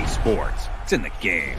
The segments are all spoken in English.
sports. It's in the game.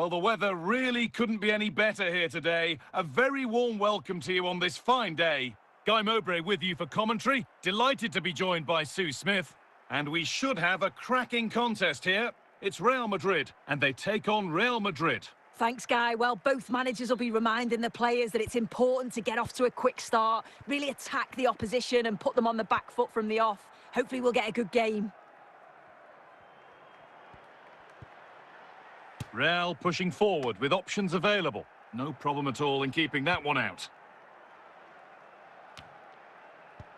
Well, the weather really couldn't be any better here today. A very warm welcome to you on this fine day. Guy Mowbray with you for commentary. Delighted to be joined by Sue Smith. And we should have a cracking contest here. It's Real Madrid, and they take on Real Madrid. Thanks, Guy. Well, both managers will be reminding the players that it's important to get off to a quick start, really attack the opposition and put them on the back foot from the off. Hopefully we'll get a good game. Real pushing forward with options available. No problem at all in keeping that one out.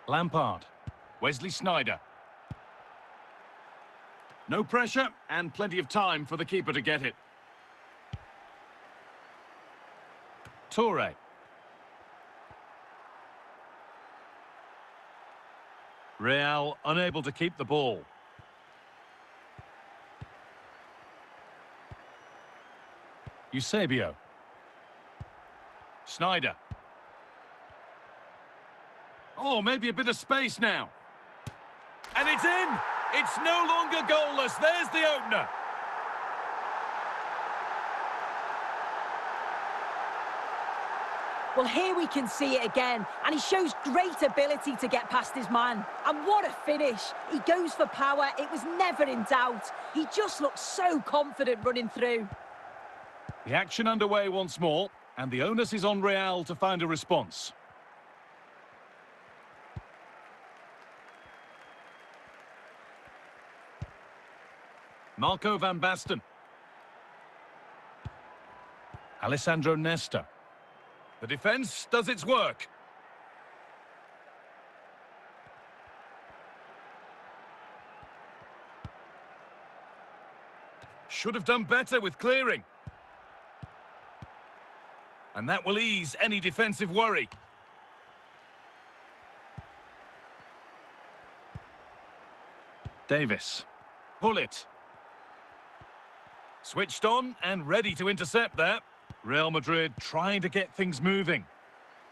Lampard. Wesley Sneijder. No pressure and plenty of time for the keeper to get it. Toure. Real unable to keep the ball. Eusebio. Sneijder. Oh, maybe a bit of space now. And it's in! It's no longer goalless. There's the opener. Well, here we can see it again, and he shows great ability to get past his man. And what a finish. He goes for power. It was never in doubt. He just looks so confident running through. The action underway once more, and the onus is on Real to find a response. Marco van Basten. Alessandro Nesta. The defence does its work. Should have done better with clearing. And that will ease any defensive worry. Davis. Pull it. Switched on and ready to intercept that. Real Madrid trying to get things moving.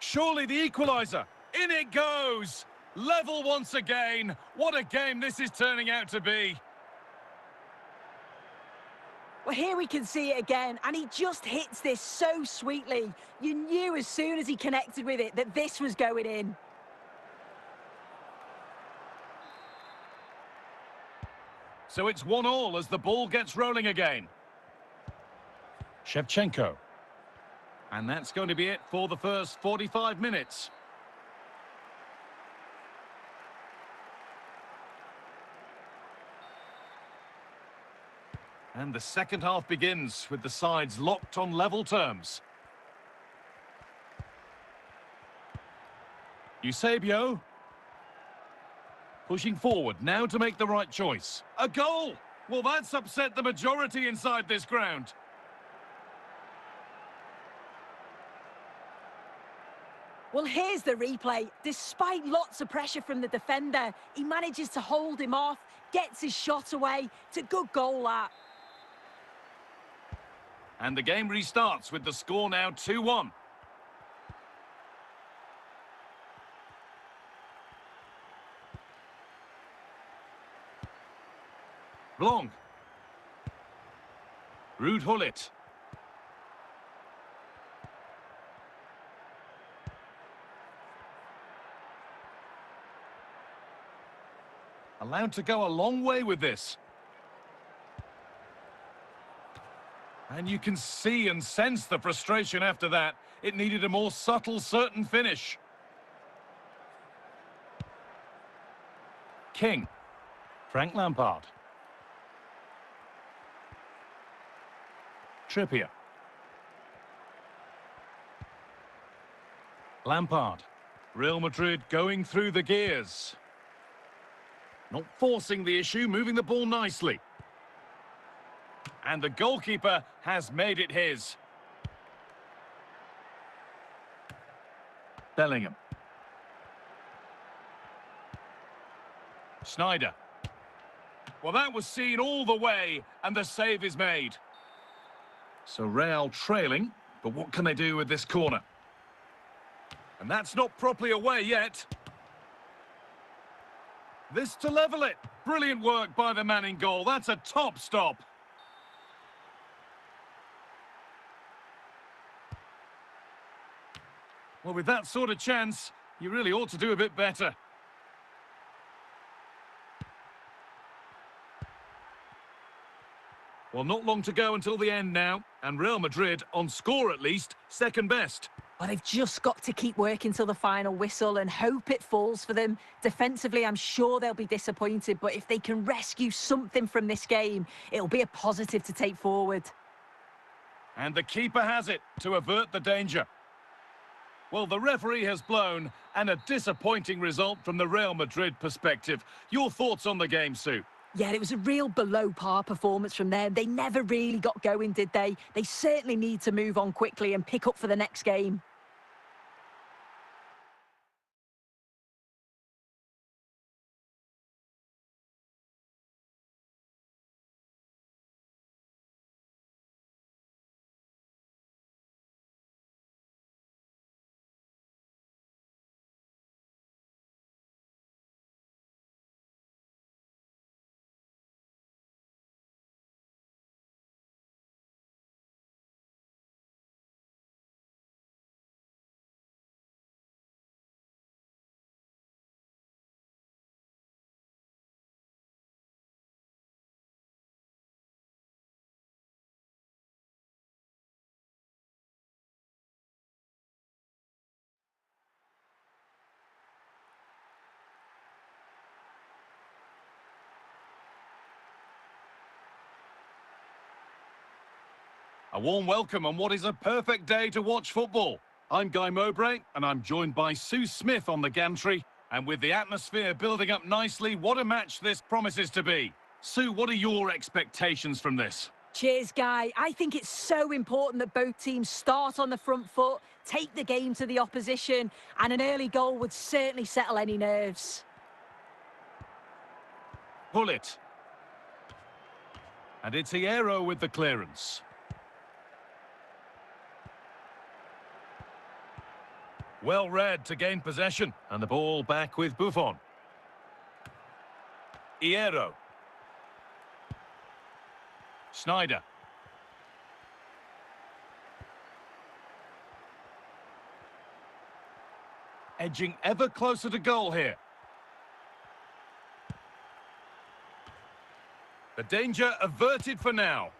Surely the equaliser. In it goes. Level once again. What a game this is turning out to be. Well, here we can see it again, and he just hits this so sweetly. You knew as soon as he connected with it that this was going in. So it's 1-1 as the ball gets rolling again. Shevchenko. And that's going to be it for the first 45 minutes. And the second half begins with the sides locked on level terms. Eusebio. Pushing forward now to make the right choice. A goal! Well, that's upset the majority inside this ground. Well, here's the replay. Despite lots of pressure from the defender, he manages to hold him off, gets his shot away. It's a good goal, that. And the game restarts with the score now 2-1. Blanc. Ruud Gullit. Allowed to go a long way with this. And you can see and sense the frustration after that. It needed a more subtle, certain finish. King. Frank Lampard. Trippier. Lampard. Real Madrid going through the gears. Not forcing the issue, moving the ball nicely. And the goalkeeper has made it his. Bellingham. Sneijder. Well, that was seen all the way, and the save is made. So Real trailing, but what can they do with this corner? And that's not properly away yet. This to level it. Brilliant work by the man in goal. That's a top stop. Well, with that sort of chance, you really ought to do a bit better. Well, not long to go until the end now, and Real Madrid, on score at least, second best. Well, they've just got to keep working till the final whistle and hope it falls for them. Defensively, I'm sure they'll be disappointed, but if they can rescue something from this game, it'll be a positive to take forward. And the keeper has it to avert the danger. Well, the referee has blown, and a disappointing result from the Real Madrid perspective. Your thoughts on the game, Sue? Yeah, it was a real below-par performance from them. They never really got going, did they? They certainly need to move on quickly and pick up for the next game. A warm welcome on what is a perfect day to watch football. I'm Guy Mowbray, and I'm joined by Sue Smith on the gantry. And with the atmosphere building up nicely, what a match this promises to be. Sue, what are your expectations from this? Cheers, Guy. I think it's so important that both teams start on the front foot, take the game to the opposition, and an early goal would certainly settle any nerves. Gullit. And it's Hierro with the clearance. Well read to gain possession, and the ball back with Buffon. Hierro. Sneijder. Edging ever closer to goal here. The danger averted for now.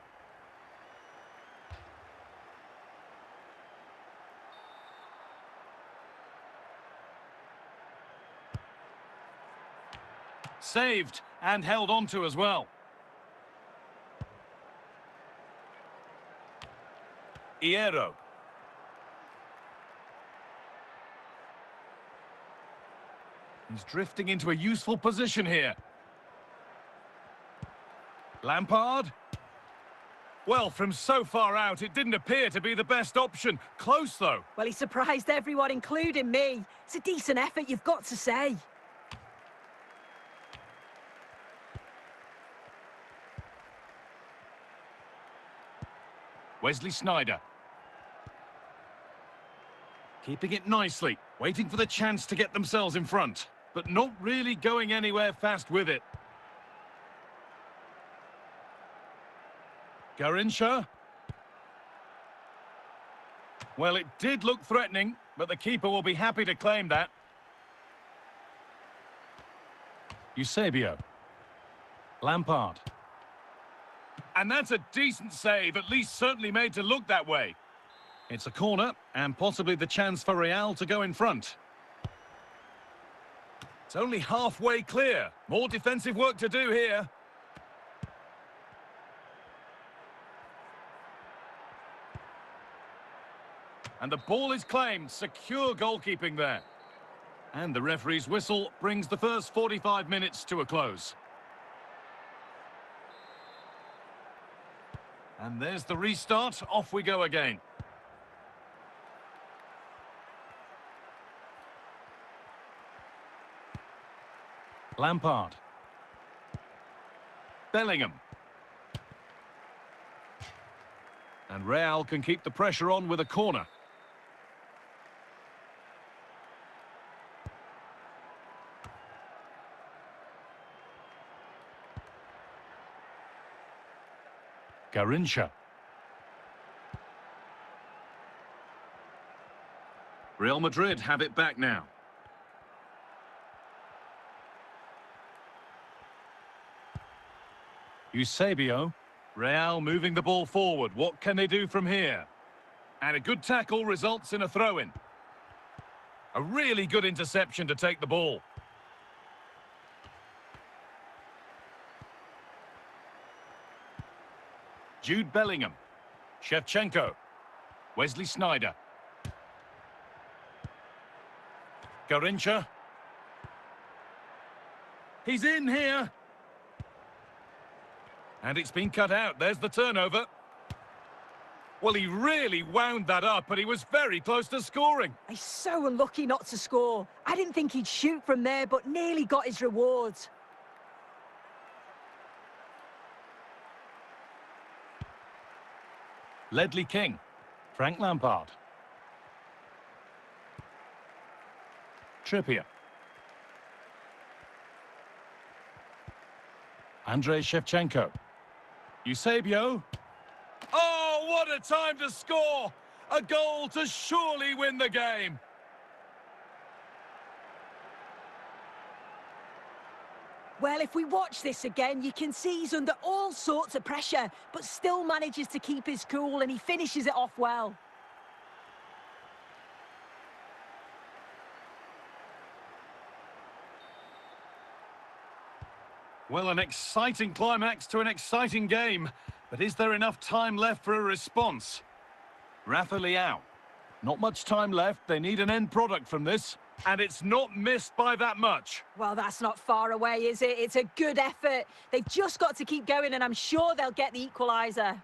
Saved and held on to as well. Hierro. He's drifting into a useful position here. Lampard. Well, from so far out, it didn't appear to be the best option. Close, though. Well, he surprised everyone, including me. It's a decent effort, you've got to say. Wesley Sneijder. Keeping it nicely, waiting for the chance to get themselves in front, but not really going anywhere fast with it. Garrincha. Well, it did look threatening, but the keeper will be happy to claim that. Eusebio. Lampard. And that's a decent save, at least certainly made to look that way. It's a corner, and possibly the chance for Real to go in front. It's only halfway clear. More defensive work to do here. And the ball is claimed. Secure goalkeeping there. And the referee's whistle brings the first 45 minutes to a close. And there's the restart. Off we go again. Lampard. Bellingham. And Real can keep the pressure on with a corner. Garrincha. Real Madrid have it back now. Eusebio. Real moving the ball forward. What can they do from here? And a good tackle results in a throw-in. A really good interception to take the ball. Jude Bellingham. Shevchenko. Wesley Sneijder. Garrincha. He's in here. And it's been cut out. There's the turnover. Well, he really wound that up, but he was very close to scoring. He's so unlucky not to score. I didn't think he'd shoot from there, but nearly got his rewards. Ledley King. Frank Lampard. Trippier. Andrei Shevchenko. Eusebio. Oh, what a time to score! A goal to surely win the game. Well, if we watch this again, you can see he's under all sorts of pressure, but still manages to keep his cool, and he finishes it off well. Well, an exciting climax to an exciting game. But is there enough time left for a response? Rafa Leão. Not much time left. They need an end product from this. And it's not missed by that much. Well, that's not far away, is it? It's a good effort. They've just got to keep going, and I'm sure they'll get the equaliser.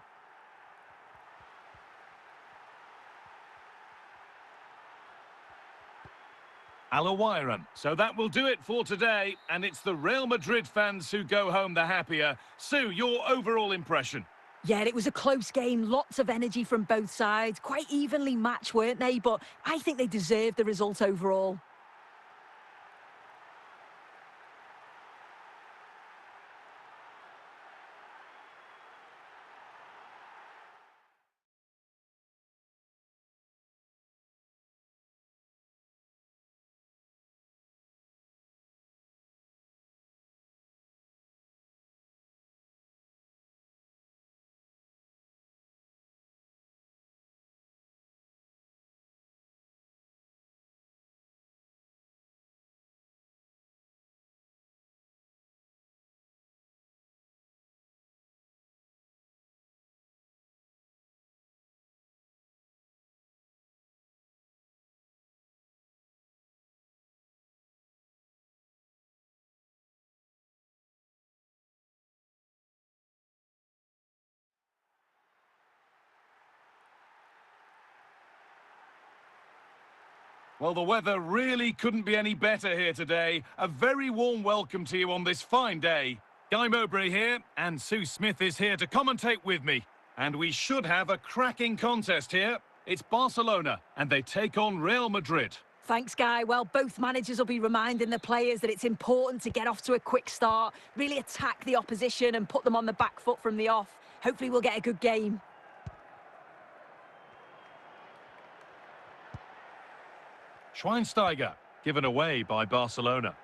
Alawairan. So that will do it for today, and it's the Real Madrid fans who go home the happier. Sue, your overall impression? Yeah, it was a close game, lots of energy from both sides, quite evenly matched, weren't they? But I think they deserved the result overall. Well, the weather really couldn't be any better here today. A very warm welcome to you on this fine day. Guy Mowbray here, and Sue Smith is here to commentate with me. And we should have a cracking contest here. It's Barcelona, and they take on Real Madrid. Thanks, Guy. Well, both managers will be reminding the players that it's important to get off to a quick start, really attack the opposition and put them on the back foot from the off. Hopefully we'll get a good game. Schweinsteiger, given away by Barcelona.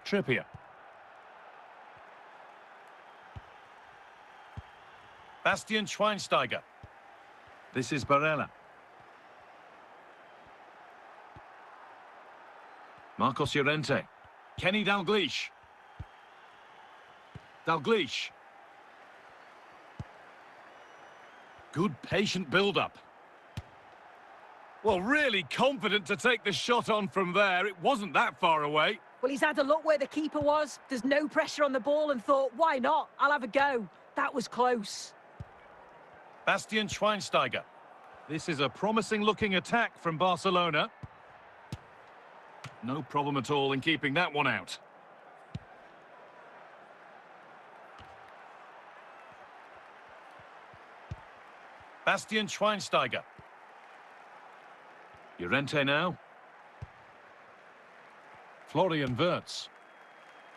Trippier. Bastian Schweinsteiger. This is Barella. Marcos Llorente. Kenny Dalglish. Dalglish. Good patient build-up. Well, really confident to take the shot on from there. It wasn't that far away. Well, he's had a look where the keeper was. There's no pressure on the ball and thought, why not? I'll have a go. That was close. Bastian Schweinsteiger. This is a promising-looking attack from Barcelona. No problem at all in keeping that one out. Bastian Schweinsteiger. Llorente now. Florian Wirtz.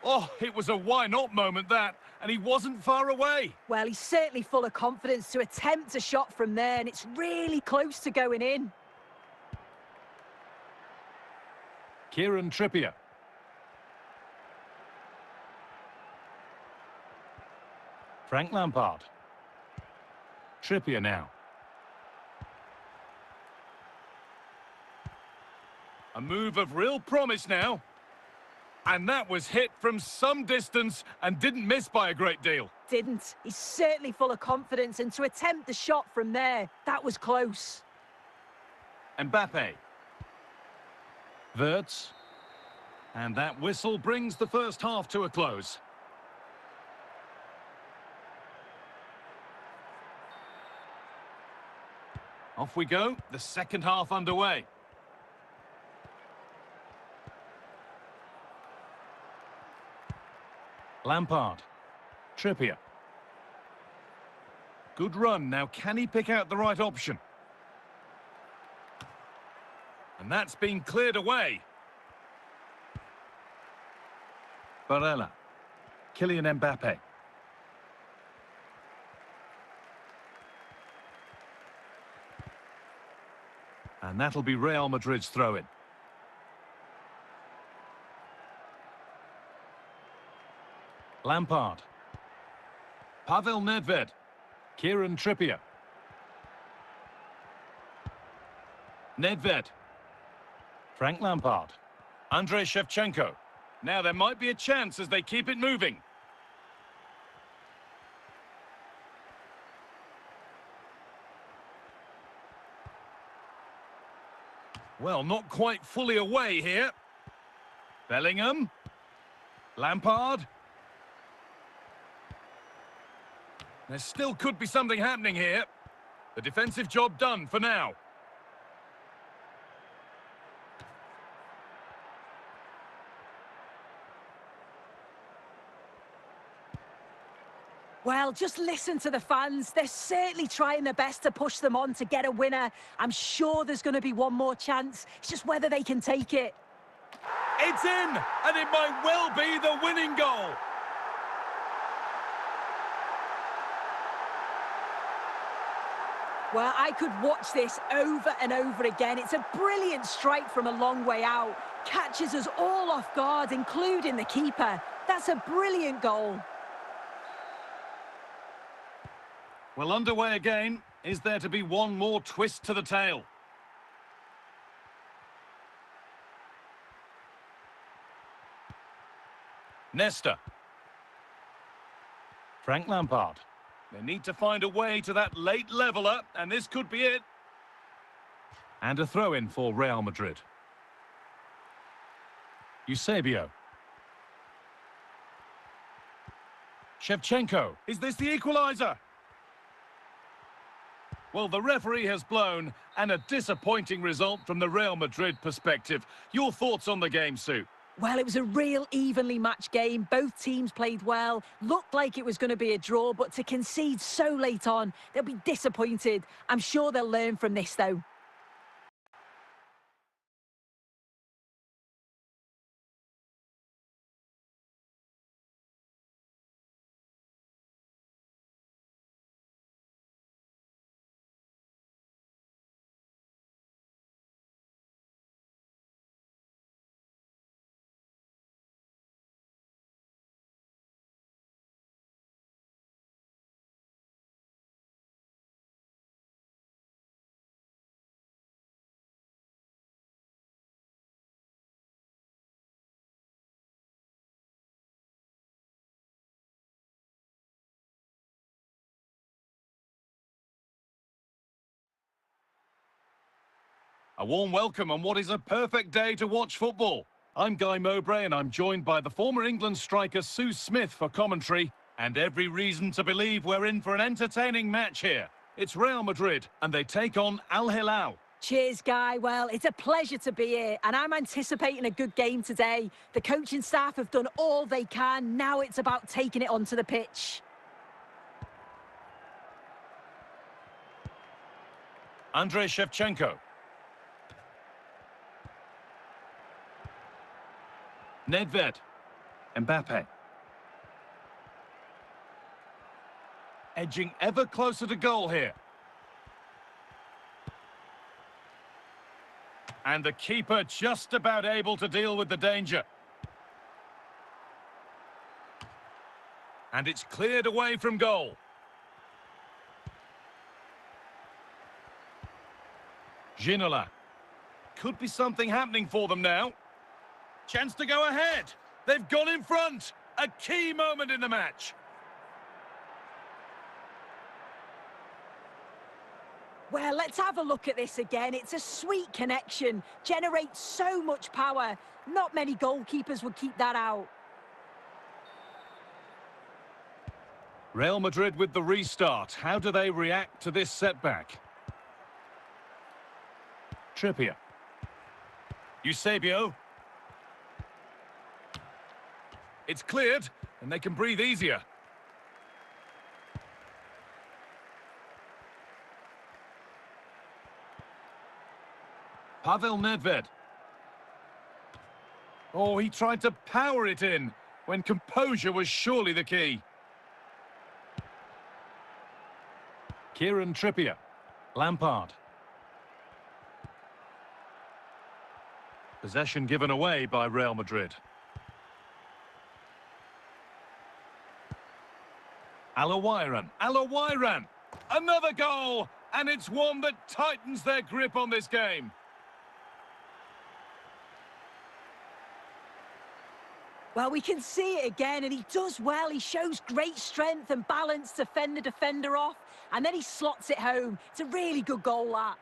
Oh, it was a why-not moment, that, and he wasn't far away. Well, he's certainly full of confidence to attempt a shot from there, and it's really close to going in. Kieran Trippier. Frank Lampard. Trippier now. A move of real promise now. And that was hit from some distance and didn't miss by a great deal. Didn't. He's certainly full of confidence, and to attempt the shot from there, that was close. Mbappe. Wirtz. And that whistle brings the first half to a close. Off we go, the second half underway. Lampard. Trippier. Good run. Now, can he pick out the right option? And that's been cleared away. Barella. Kylian Mbappe. And that'll be Real Madrid's throw-in. Lampard. Pavel Nedved. Kieran Trippier. Nedved. Frank Lampard. Andrei Shevchenko. Now there might be a chance as they keep it moving. Well, not quite fully away here. Bellingham. Lampard. There still could be something happening here. The defensive job done for now. Well, just listen to the fans. They're certainly trying their best to push them on to get a winner. I'm sure there's going to be one more chance. It's just whether they can take it. It's in, and it might well be the winning goal. Well, I could watch this over and over again. It's a brilliant strike from a long way out. Catches us all off guard, including the keeper. That's a brilliant goal. Well, underway again. Is there to be one more twist to the tale? Nesta. Frank Lampard. They need to find a way to that late leveller, and this could be it. And a throw-in for Real Madrid. Eusebio. Shevchenko. Is this the equaliser? Well, the referee has blown, and a disappointing result from the Real Madrid perspective. Your thoughts on the game, Sue? Well, it was a real evenly matched game. Both teams played well. Looked like it was going to be a draw, but to concede so late on, they'll be disappointed. I'm sure they'll learn from this, though. A warm welcome on what is a perfect day to watch football. I'm Guy Mowbray and I'm joined by the former England striker Sue Smith for commentary, and every reason to believe we're in for an entertaining match here. It's Real Madrid and they take on Al Hilal. Cheers, Guy. Well, it's a pleasure to be here, and I'm anticipating a good game today. The coaching staff have done all they can. Now it's about taking it onto the pitch. Andrei Shevchenko. Nedved. Mbappe. Edging ever closer to goal here. And the keeper just about able to deal with the danger. And it's cleared away from goal. Ginola. Could be something happening for them now. Chance to go ahead. They've gone in front. A key moment in the match. Well, let's have a look at this again. It's a sweet connection. Generates so much power. Not many goalkeepers would keep that out. Real Madrid with the restart. How do they react to this setback? Trippier. Eusebio. It's cleared, and they can breathe easier. Pavel Nedved. Oh, he tried to power it in, when composure was surely the key. Kieran Trippier. Lampard. Possession given away by Real Madrid. Alawairan. Another goal, and it's one that tightens their grip on this game. Well, we can see it again, and he does well. He shows great strength and balance to fend the defender off, and then he slots it home. It's a really good goal, that.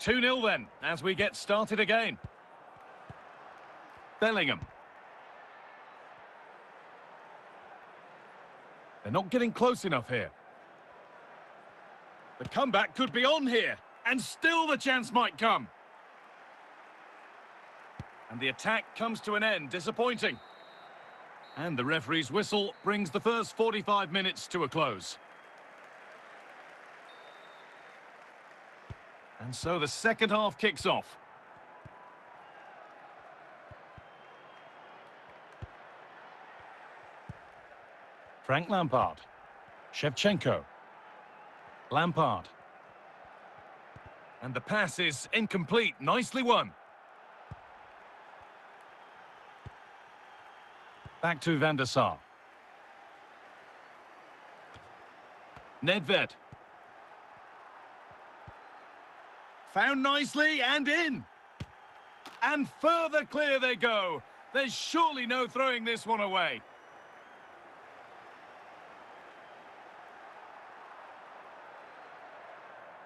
Two 2-0 then, as we get started again. Bellingham. They're not getting close enough here. The comeback could be on here, and still the chance might come. And the attack comes to an end, disappointing. And the referee's whistle brings the first 45 minutes to a close. And so the second half kicks off. Frank Lampard. Shevchenko. Lampard. And the pass is incomplete. Nicely won. Back to Van der Sar. Nedved. Found nicely and in. And further clear they go. There's surely no throwing this one away.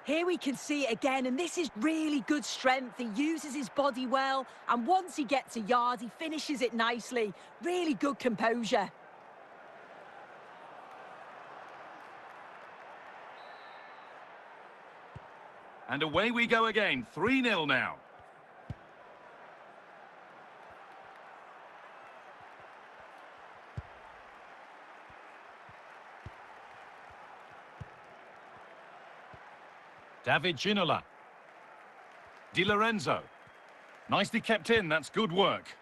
Here we can see it again, and this is really good strength. He uses his body well, and once he gets a yard, he finishes it nicely. Really good composure. And away we go again, 3-0 now. David Ginola. Di Lorenzo. Nicely kept in, that's good work.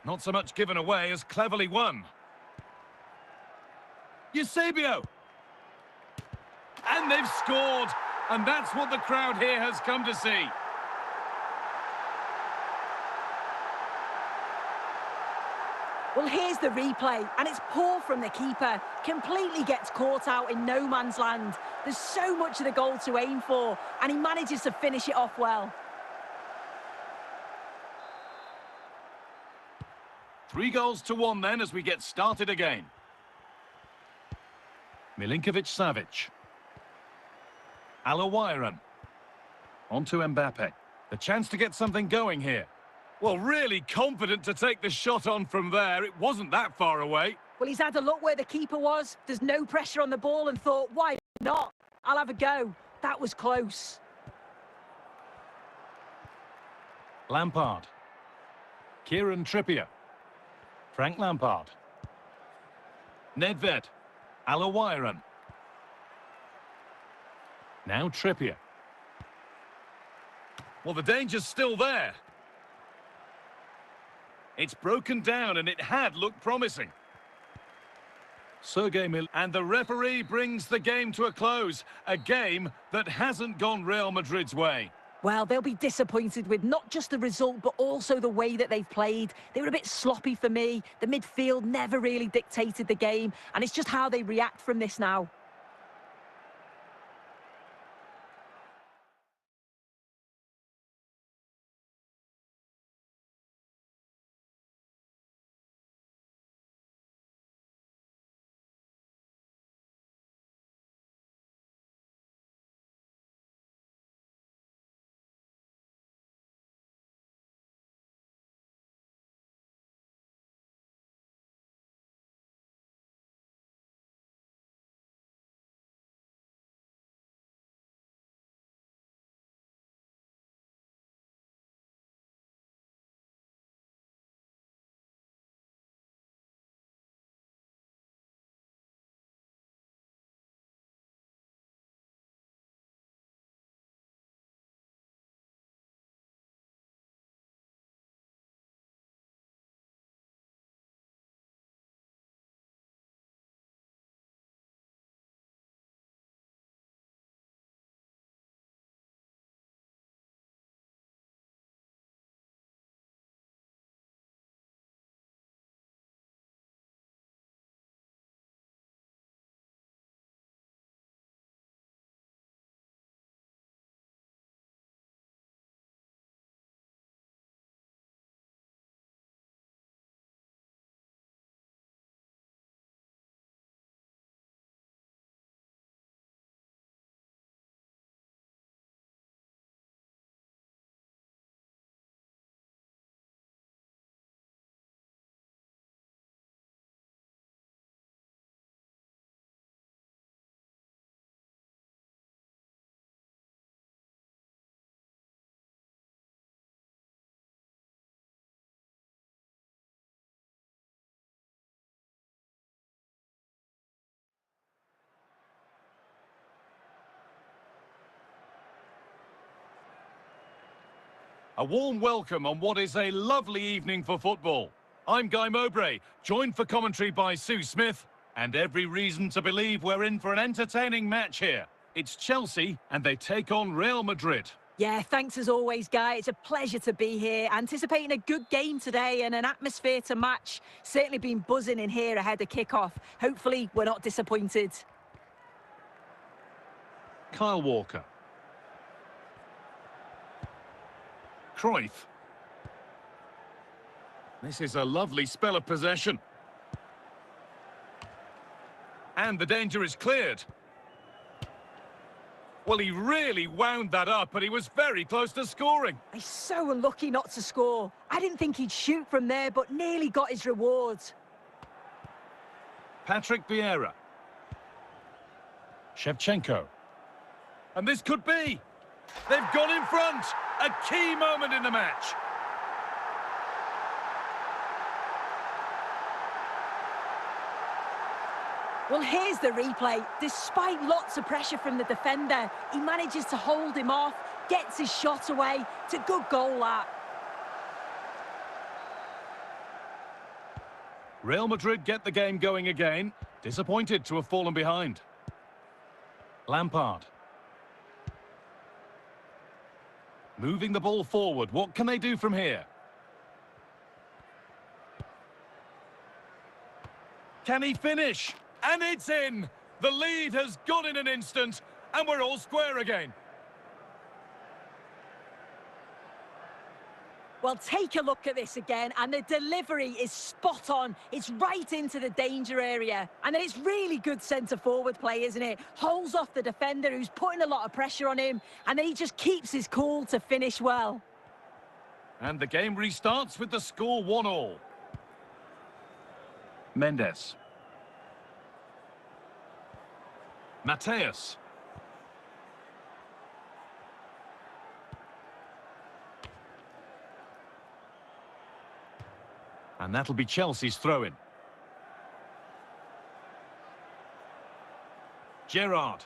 Not so much given away as cleverly won. Eusebio! And they've scored! And that's what the crowd here has come to see. Well, here's the replay, and it's poor from the keeper. Completely gets caught out in no man's land. There's so much of the goal to aim for, and he manages to finish it off well. 3-1 then as we get started again. Milinkovic-Savic. Alawairan. On to Mbappe. The chance to get something going here. Well, really confident to take the shot on from there. It wasn't that far away. Well, he's had a look where the keeper was. There's no pressure on the ball and thought, why not? I'll have a go. That was close. Lampard. Kieran Trippier. Frank Lampard. Nedved. Alawairan. Now Trippier. Well, the danger's still there. It's broken down and it had looked promising. Sergei Mil... And the referee brings the game to a close. A game that hasn't gone Real Madrid's way. Well, they'll be disappointed with not just the result, but also the way that they've played. They were a bit sloppy for me. The midfield never really dictated the game, and it's just how they react from this now. A warm welcome on what is a lovely evening for football. I'm Guy Mowbray, joined for commentary by Sue Smith, and every reason to believe we're in for an entertaining match here. It's Chelsea, and they take on Real Madrid. Yeah, thanks as always, Guy. It's a pleasure to be here. Anticipating a good game today and an atmosphere to match. Certainly been buzzing in here ahead of kick-off. Hopefully, we're not disappointed. Kyle Walker. Cruyff. This is a lovely spell of possession. And the danger is cleared. Well, he really wound that up, but he was very close to scoring. He's so unlucky not to score. I didn't think he'd shoot from there, but nearly got his rewards. Patrick Vieira. Shevchenko. And this could be. They've gone in front. A key moment in the match. Well, here's the replay. Despite lots of pressure from the defender, he manages to hold him off, gets his shot away. It's a good goal, that. Real Madrid get the game going again. Disappointed to have fallen behind. Lampard. Moving the ball forward. What can they do from here? Can he finish? And it's in! The lead has gone in an instant, and we're all square again. Well, take a look at this again, and the delivery is spot on. It's right into the danger area. And then it's really good centre-forward play, isn't it? Holds off the defender who's putting a lot of pressure on him, and then he just keeps his cool to finish well. And the game restarts with the score 1-1. Mendes. Mateus. And that'll be Chelsea's throw-in. Gerrard.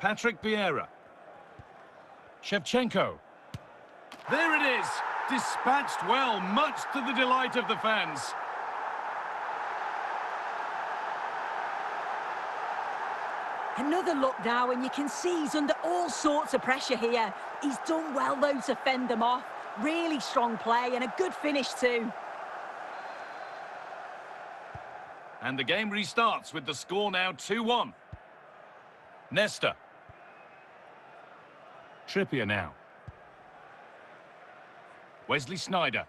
Patrick Vieira. Shevchenko. There it is! Dispatched well, much to the delight of the fans. Another look now, and you can see he's under all sorts of pressure here. He's done well, though, to fend them off. Really strong play and a good finish, too. And the game restarts with the score now 2-1. Nesta. Trippier now. Wesley Sneijder.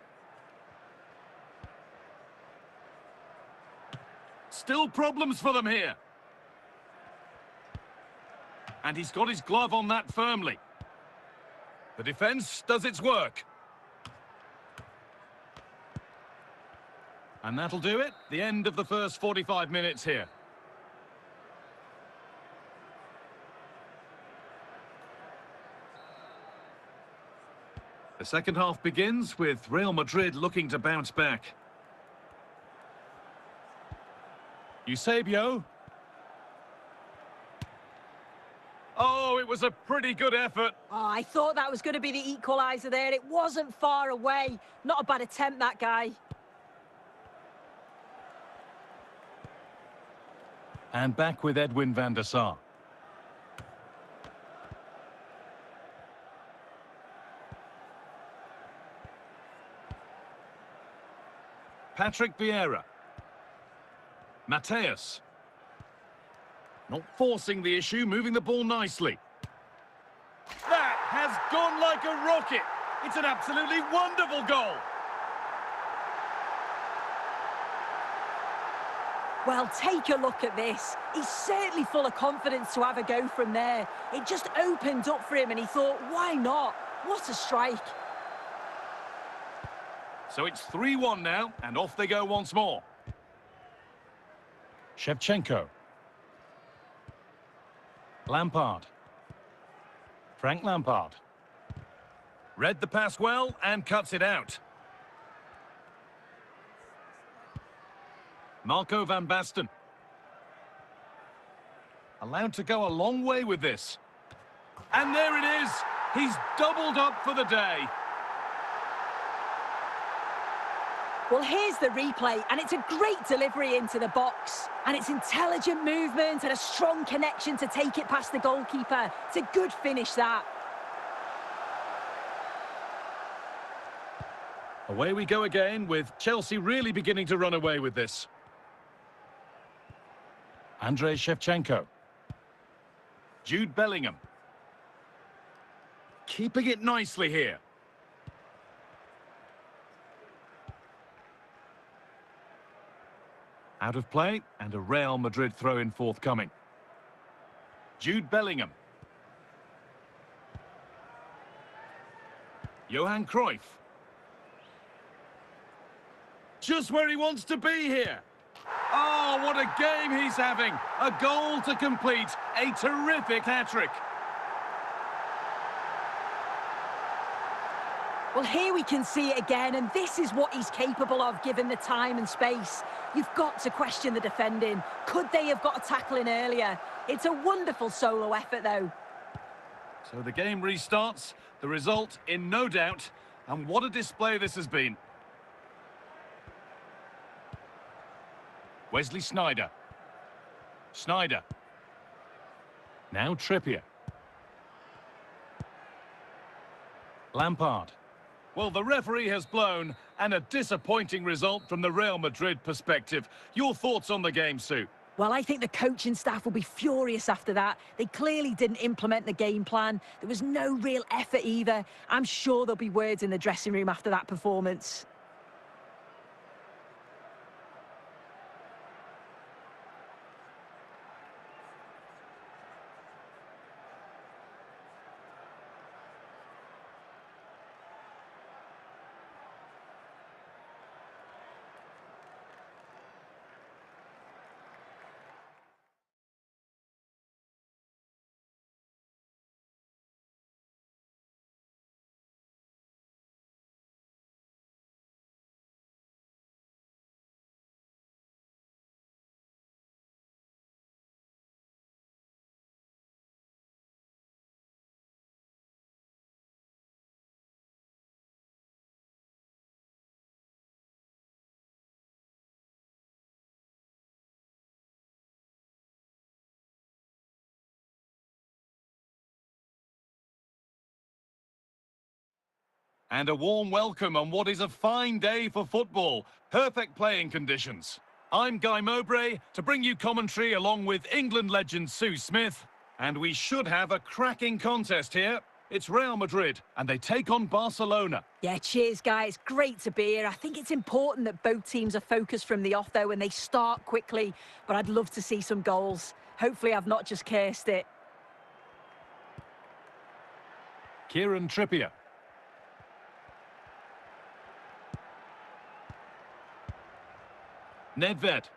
Still problems for them here. And he's got his glove on that firmly. The defence does its work. And that'll do it. The end of the first 45 minutes here. The second half begins with Real Madrid looking to bounce back. Eusebio. Oh, it was a pretty good effort. Oh, I thought that was going to be the equaliser there. It wasn't far away. Not a bad attempt, that guy. And back with Edwin van der Sar. Patrick Vieira. Mateus. Not forcing the issue, moving the ball nicely. That has gone like a rocket. It's an absolutely wonderful goal. Well, take a look at this. He's certainly full of confidence to have a go from there. It just opened up for him and he thought, why not? What a strike. So it's 3-1 now, and off they go once more. Shevchenko. Lampard. Frank Lampard. Read the pass well and cuts it out. Marco van Basten. Allowed to go a long way with this. And there it is. He's doubled up for the day. Well, here's the replay, and it's a great delivery into the box. And it's intelligent movement and a strong connection to take it past the goalkeeper. It's a good finish, that. Away we go again, with Chelsea really beginning to run away with this. Andrei Shevchenko. Jude Bellingham. Keeping it nicely here. Out of play, and a Real Madrid throw-in forthcoming. Jude Bellingham. Johan Cruyff. Just where he wants to be here. Oh, what a game he's having. A goal to complete a terrific hat-trick. Well, here we can see it again, and this is what he's capable of given the time and space. You've got to question the defending. Could they have got a tackle in earlier? It's a wonderful solo effort, though. So the game restarts, the result in no doubt, and what a display this has been. Wesley Sneijder. Sneijder. Now Trippier. Lampard. Well, the referee has blown, and a disappointing result from the Real Madrid perspective. Your thoughts on the game, Sue? Well, I think the coaching staff will be furious after that. They clearly didn't implement the game plan. There was no real effort either. I'm sure there'll be words in the dressing room after that performance. And a warm welcome on what is a fine day for football. Perfect playing conditions. I'm Guy Mowbray to bring you commentary along with England legend Sue Smith. And we should have a cracking contest here. It's Real Madrid, and they take on Barcelona. Yeah, cheers, guys. Great to be here. I think it's important that both teams are focused from the off, though, and they start quickly. But I'd love to see some goals. Hopefully, I've not just cursed it. Kieran Trippier. Nedved.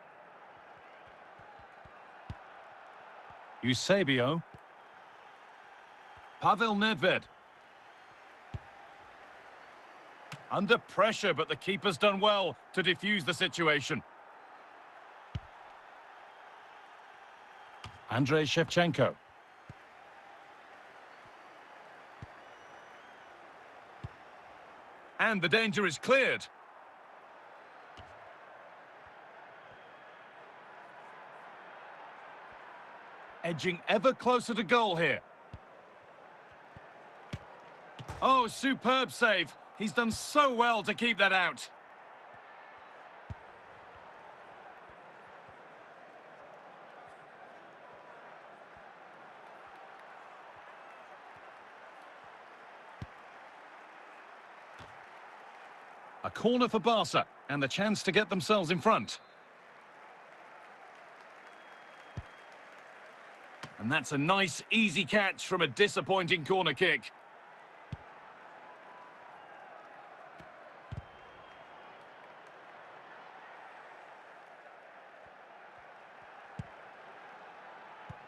Eusebio. Pavel Nedved. Under pressure, but the keeper's done well to defuse the situation. Andrei Shevchenko. And the danger is cleared. Edging ever closer to goal here. Oh, superb save. He's done so well to keep that out. A corner for Barca, and the chance to get themselves in front. And that's a nice, easy catch from a disappointing corner kick.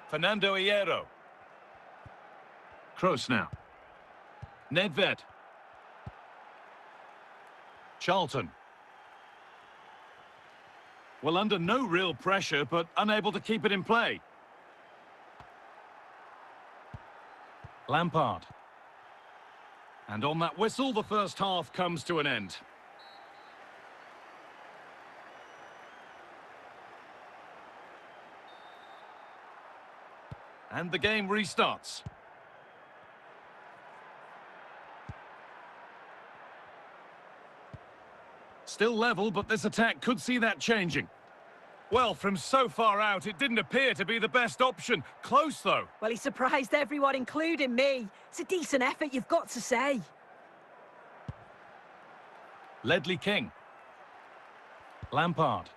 Fernando Hierro. Kroos now. Nedved. Charlton. Well, under no real pressure, but unable to keep it in play. Lampard. And on that whistle, the first half comes to an end. And the game restarts. Still level, but this attack could see that changing. Well, from so far out, it didn't appear to be the best option. Close, though. Well, he surprised everyone, including me. It's a decent effort, you've got to say. Ledley King. Lampard.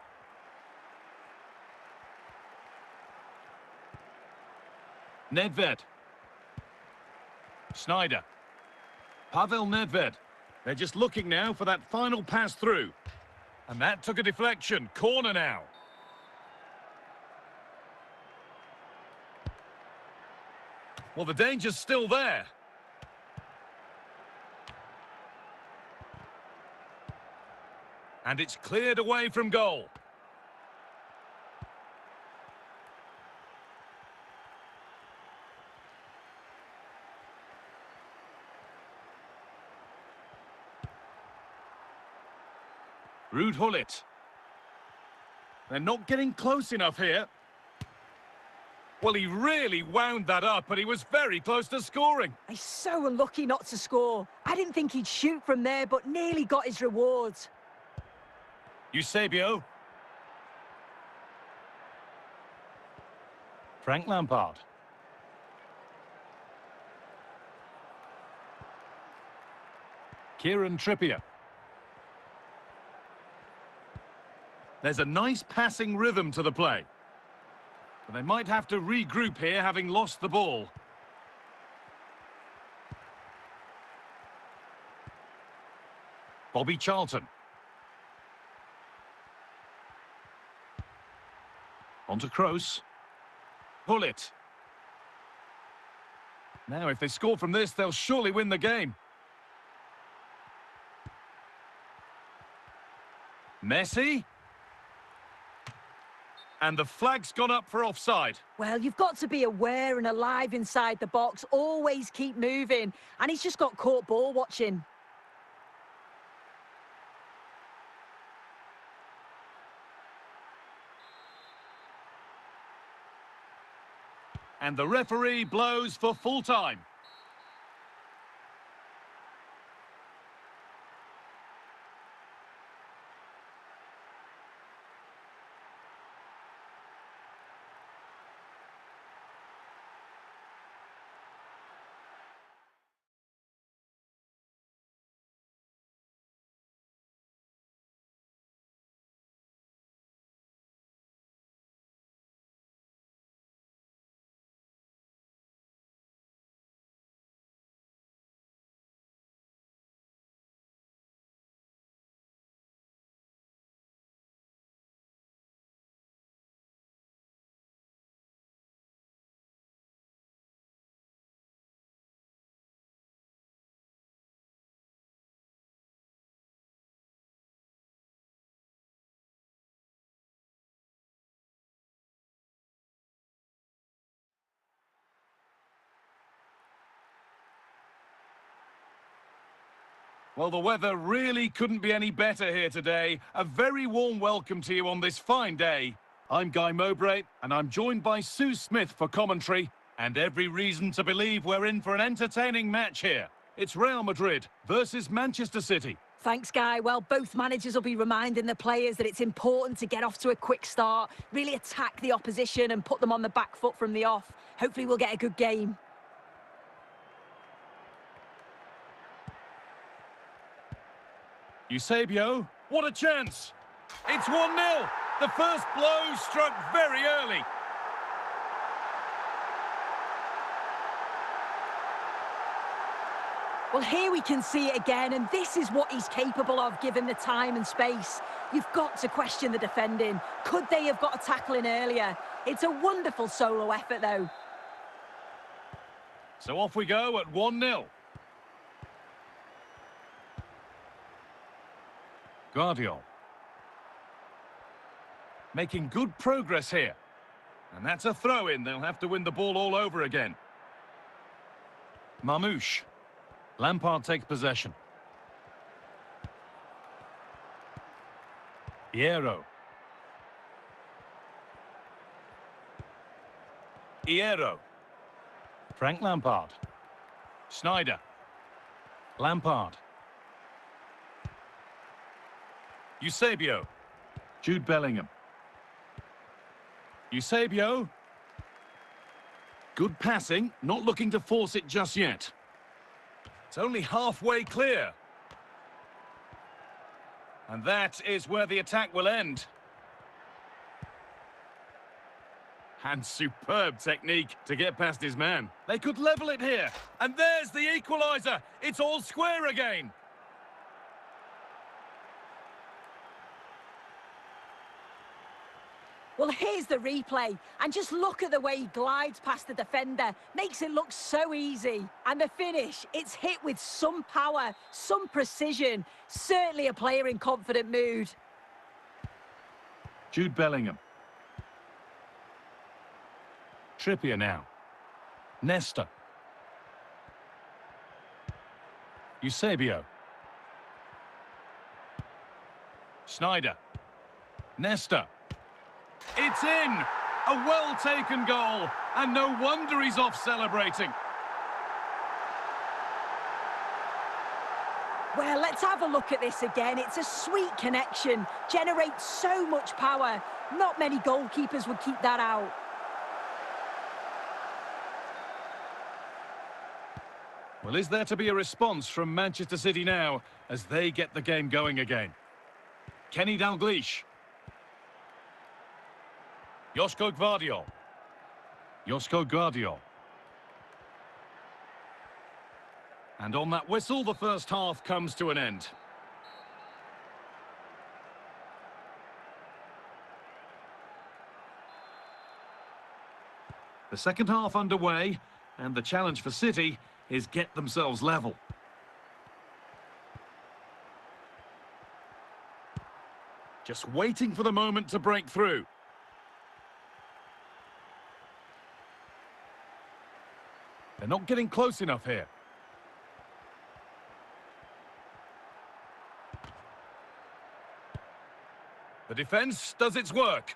Nedved. Sneijder. Pavel Nedved. They're just looking now for that final pass through. And that took a deflection. Corner now. Well, the danger's still there. And it's cleared away from goal. Ruud Gullit. They're not getting close enough here. Well, he really wound that up, but he was very close to scoring. He's so unlucky not to score. I didn't think he'd shoot from there, but nearly got his rewards. Eusebio. Frank Lampard. Kieran Trippier. There's a nice passing rhythm to the play. But they might have to regroup here, having lost the ball. Bobby Charlton. On to Kroos. Gullit. Now, if they score from this, they'll surely win the game. Messi. And the flag's gone up for offside. Well, you've got to be aware and alive inside the box. Always keep moving. And he's just got caught ball watching. And the referee blows for full time. Well, the weather really couldn't be any better here today. A very warm welcome to you on this fine day. I'm Guy Mowbray, and I'm joined by Sue Smith for commentary, and every reason to believe we're in for an entertaining match here. It's Real Madrid versus Manchester City. Thanks, Guy. Well, both managers will be reminding the players that it's important to get off to a quick start, really attack the opposition and put them on the back foot from the off. Hopefully we'll get a good game. Eusebio, what a chance! It's 1-0. The first blow struck very early. Well, here we can see it again, and this is what he's capable of, given the time and space. You've got to question the defending. Could they have got a tackle in earlier? It's a wonderful solo effort, though. So off we go at 1-0. Guardiola. Making good progress here. And that's a throw-in. They'll have to win the ball all over again. Marmoush. Lampard takes possession. Hierro. Hierro. Frank Lampard. Sneijder. Lampard. Eusebio. Jude Bellingham. Eusebio. Good passing, not looking to force it just yet. It's only halfway clear. And that is where the attack will end. And superb technique to get past his man. They could level it here. And there's the equaliser. It's all square again. Well, here's the replay, and just look at the way he glides past the defender. Makes it look so easy. And the finish, it's hit with some power, some precision. Certainly a player in confident mood. Jude Bellingham. Trippier now. Nesta. Eusebio. Snyder. Nesta. It's in! A well-taken goal, and no wonder he's off celebrating. Well, let's have a look at this again. It's a sweet connection, generates so much power. Not many goalkeepers would keep that out. Well, is there to be a response from Manchester City now as they get the game going again? Kenny Dalglish. Josko Gvardiol. Josko Gvardiol. And on that whistle, the first half comes to an end. The second half underway, and the challenge for City is get themselves level. Just waiting for the moment to break through. They're not getting close enough here. The defence does its work.